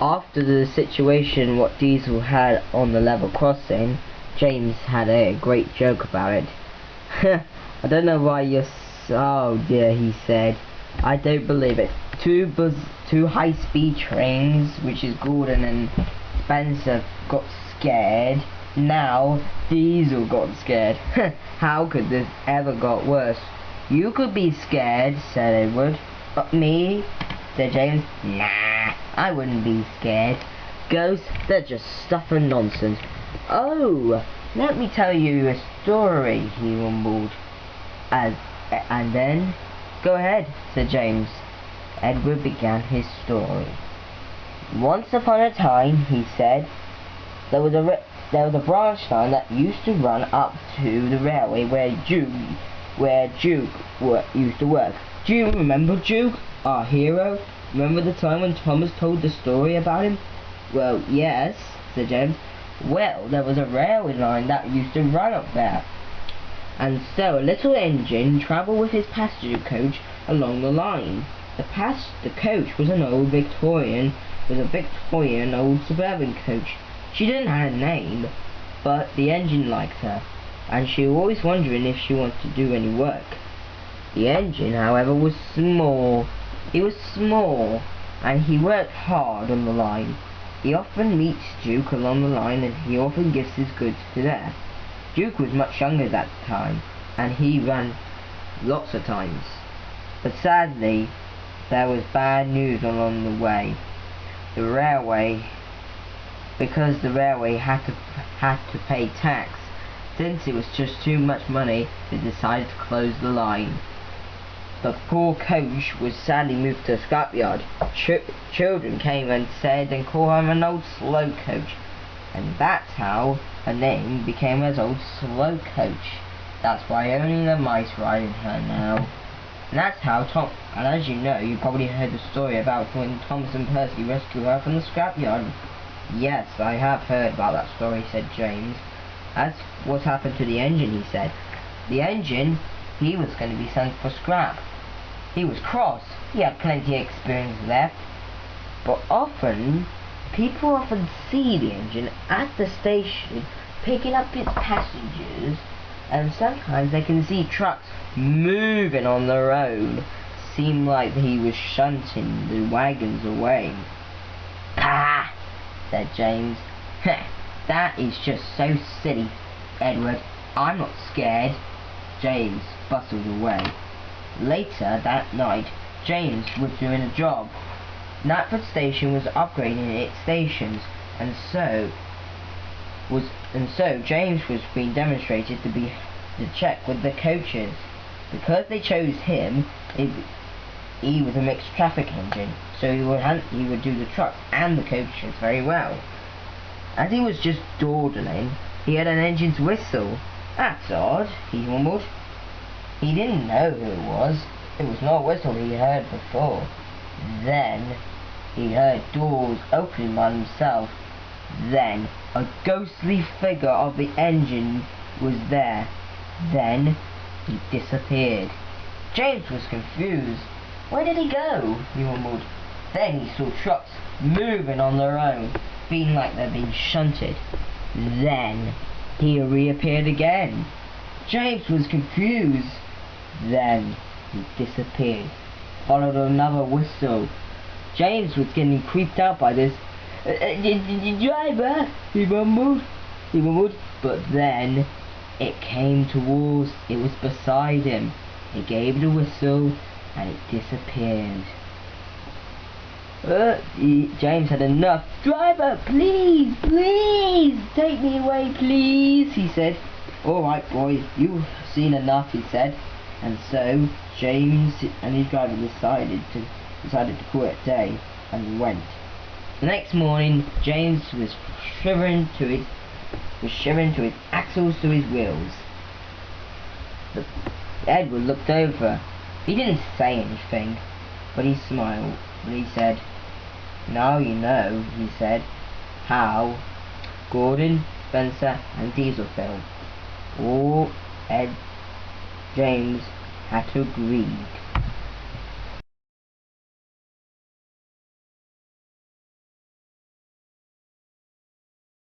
After the situation what Diesel had on the level crossing, James had a great joke about it. I don't know why you're oh dear, he said. I don't believe it. Two high-speed trains, which is Gordon and Spencer, got scared. Now Diesel got scared. How could this ever got worse? You could be scared, said Edward. But me, said James. Nah, I wouldn't be scared. Ghosts, they're just stuff and nonsense. Oh, let me tell you a story, he mumbled. And then, go ahead, said James. Edward began his story. Once upon a time, he said, there was a branch line that used to run up to the railway where Duke used to work. Do you remember Duke, our hero? Remember the time when Thomas told the story about him? Well, yes, said James. Well, there was a railway line that used to run up there. And so a little engine travelled with his passenger coach along the line. The coach was an old Victorian old suburban coach. She didn't have a name, but the engine liked her, and she was always wondering if she wanted to do any work. The engine, however, was small. He was small, and he worked hard on the line. He often meets Duke along the line, and he often gives his goods to there. Duke was much younger at that time, and he ran lots of times. But sadly, there was bad news along the way. Because the railway had to pay tax. Since it was just too much money, they decided to close the line. The poor coach was sadly moved to a scrapyard. Children came and said and called her an old slow coach. And that's how her name became as old slow coach. That's why only the mice ride in her now. And that's how and as you know, you probably heard the story about when Thomas and Percy rescued her from the scrapyard. Yes, I have heard about that story, said James. That's what happened to the engine, he said. The engine, he was going to be sent for scrap. He was cross. He had plenty of experience left. But people often see the engine at the station picking up its passengers, and sometimes they can see trucks moving on the road. Seemed like he was shunting the wagons away. Pah! Said James. That is just so silly, Edward. I'm not scared. James bustled away. Later that night, James was doing a job. Knapford Station was upgrading its stations, and so James was being demonstrated to check with the coaches. Because they chose him, he was a mixed traffic engine, so he would do the trucks and the coaches very well. As he was just dawdling, he heard an engine's whistle. That's odd, he mumbled. He didn't know who it was. It was not a whistle he heard before. Then he heard doors opening by themselves. Then a ghostly figure of the engine was there. Then he disappeared. James was confused. Where did he go? He mumbled. Then he saw trucks moving on their own, feeling like they'd been shunted. Then he reappeared again. James was confused. Then he disappeared, followed another whistle. James was getting creeped out by this. Driver, he mumbled, but then it was beside him. He gave the whistle and it disappeared. James had enough. Driver, please, take me away, please, he said. Alright boys, you've seen enough, he said. And so James and his driver decided to call it a day and went. The next morning James was shivering to his axles to his wheels. Edward looked over. He didn't say anything, but he smiled. But he said, "Now you know," he said, "how Gordon, Spencer and Diesel failed. All James had to agree